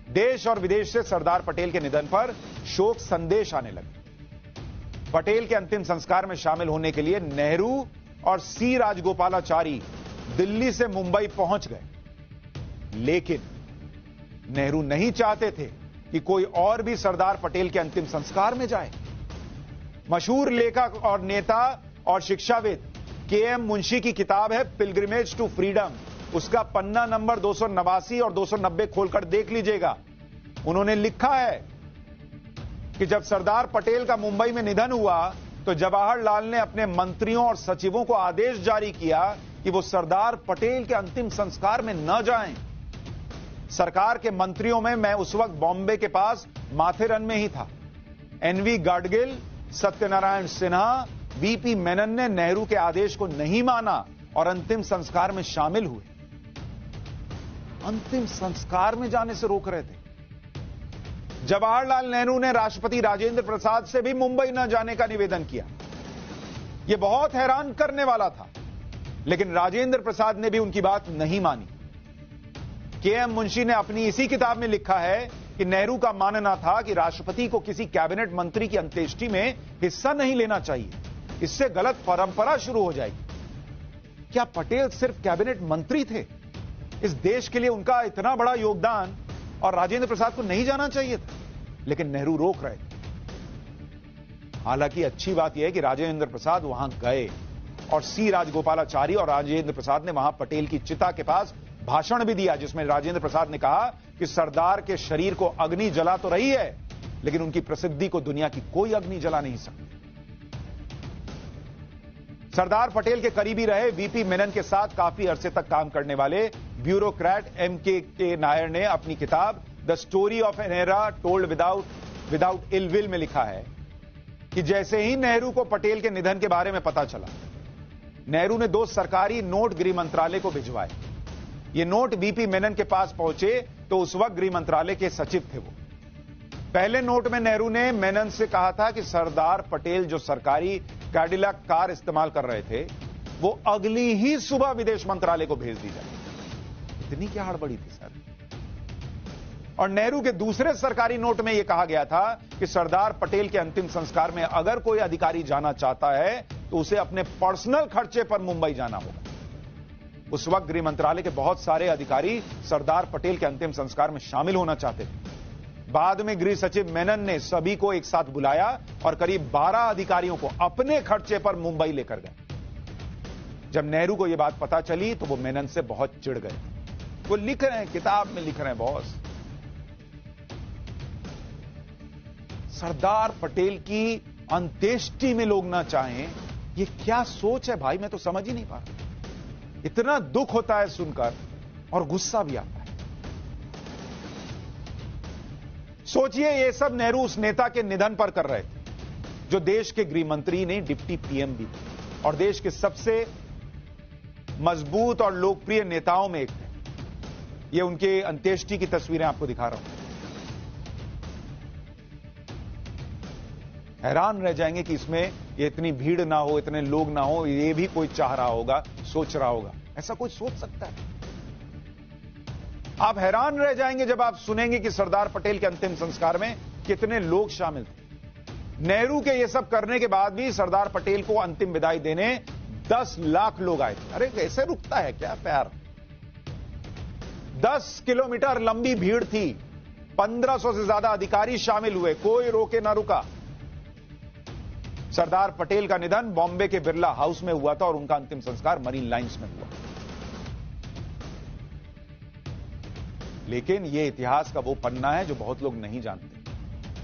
देश और विदेश से सरदार पटेल के निधन पर शोक संदेश आने लगे। पटेल के अंतिम संस्कार में शामिल होने के लिए नेहरू और सी राजगोपालाचारी दिल्ली से मुंबई पहुंच गए, लेकिन नेहरू नहीं चाहते थे कि कोई और भी सरदार पटेल के अंतिम संस्कार में जाए। मशहूर लेखक और नेता और शिक्षाविद के.एम. मुंशी की किताब है पिलग्रिमेज टू फ्रीडम, उसका पन्ना नंबर 289 और 290 खोलकर देख लीजिएगा। उन्होंने लिखा है कि जब सरदार पटेल का मुंबई में निधन हुआ तो जवाहरलाल ने अपने मंत्रियों और सचिवों को आदेश जारी किया कि वो सरदार पटेल के अंतिम संस्कार में न जाएं। सरकार के मंत्रियों में मैं उस वक्त बॉम्बे के पास माथेरन में ही था। एनवी गाडगिल, सत्यनारायण सिन्हा, वीपी मेनन ने नेहरू के आदेश को नहीं माना और अंतिम संस्कार में शामिल हुए। अंतिम संस्कार में जाने से रोक रहे थे। जवाहरलाल नेहरू ने राष्ट्रपति राजेंद्र प्रसाद से भी मुंबई न जाने का निवेदन किया। यह बहुत हैरान करने वाला था, लेकिन राजेंद्र प्रसाद ने भी उनकी बात नहीं मानी। के.एम. मुंशी ने अपनी इसी किताब में लिखा है कि नेहरू का मानना था कि राष्ट्रपति को किसी कैबिनेट मंत्री की अंत्येष्टि में हिस्सा नहीं लेना चाहिए, इससे गलत परंपरा शुरू हो जाएगी। क्या पटेल सिर्फ कैबिनेट मंत्री थे? इस देश के लिए उनका इतना बड़ा योगदान और राजेंद्र प्रसाद को नहीं जाना चाहिए था, लेकिन नेहरू रोक रहे थे। हालांकि अच्छी बात यह है कि राजेंद्र प्रसाद वहां गए और सी राजगोपालाचारी और राजेंद्र प्रसाद ने वहां पटेल की चिता के पास भाषण भी दिया, जिसमें राजेंद्र प्रसाद ने कहा कि सरदार के शरीर को अग्नि जला तो रही है, लेकिन उनकी प्रसिद्धि को दुनिया की कोई अग्नि जला नहीं सकती। सरदार पटेल के करीबी रहे वीपी मेनन के साथ काफी अरसे तक काम करने वाले ब्यूरोक्रेट एम.के. नायर ने अपनी किताब the story of an era told without ill will में लिखा है कि जैसे ही नेहरू को पटेल के निधन के बारे में पता चला, नेहरू ने 2 सरकारी नोट गृह मंत्रालय को भिजवाए। ये नोट वीपी मेनन के पास पहुंचे तो उस वक्त गृह मंत्रालय के सचिव थे वो। पहले नोट में नेहरू ने मेनन से कहा था कि सरदार पटेल जो सरकारी कैडिलैक कार इस्तेमाल कर रहे थे, वो अगली ही सुबह विदेश मंत्रालय को भेज दी जाए। इतनी क्या हड़बड़ी थी सर? और नेहरू के दूसरे सरकारी नोट में यह कहा गया था कि सरदार पटेल के अंतिम संस्कार में अगर कोई अधिकारी जाना चाहता है तो उसे अपने पर्सनल खर्चे पर मुंबई जाना होगा। उस वक्त गृह मंत्रालय के बहुत सारे अधिकारी सरदार पटेल के अंतिम संस्कार में शामिल होना चाहते थे। बाद में गृह सचिव मेनन ने सभी को एक साथ बुलाया और करीब 12 अधिकारियों को अपने खर्चे पर मुंबई लेकर गए। जब नेहरू को यह बात पता चली तो वो मेनन से बहुत चिढ़ गए। वो लिख रहे हैं, किताब में लिख रहे हैं, बॉस, सरदार पटेल की अंत्येष्टि में लोग ना चाहें, ये क्या सोच है भाई? मैं तो समझ ही नहीं पा रहा। इतना दुख होता है सुनकर और गुस्सा भी आता है। सोचिए, ये सब नेहरू उस नेता के निधन पर कर रहे थे जो देश के गृह मंत्री ने डिप्टी पीएम भी थे और देश के सबसे मजबूत और लोकप्रिय नेताओं में एक थे। ये उनके अंत्येष्टि की तस्वीरें आपको दिखा रहा हूं। हैरान रह जाएंगे कि इसमें ये इतनी भीड़ ना हो, इतने लोग ना हो, ये भी कोई चाह रहा होगा, सोच रहा होगा। ऐसा कोई सोच सकता है? आप हैरान रह जाएंगे जब आप सुनेंगे कि सरदार पटेल के अंतिम संस्कार में कितने लोग शामिल थे। नेहरू के ये सब करने के बाद भी सरदार पटेल को अंतिम विदाई देने 10 लाख लोग आए थे। अरे कैसे रुकता है क्या प्यार? 10 किलोमीटर लंबी भीड़ थी, 1500 से ज्यादा अधिकारी शामिल हुए, कोई रोके ना रुका। सरदार पटेल का निधन बॉम्बे के बिरला हाउस में हुआ था और उनका अंतिम संस्कार मरीन लाइंस में हुआ। लेकिन यह इतिहास का वो पन्ना है जो बहुत लोग नहीं जानते।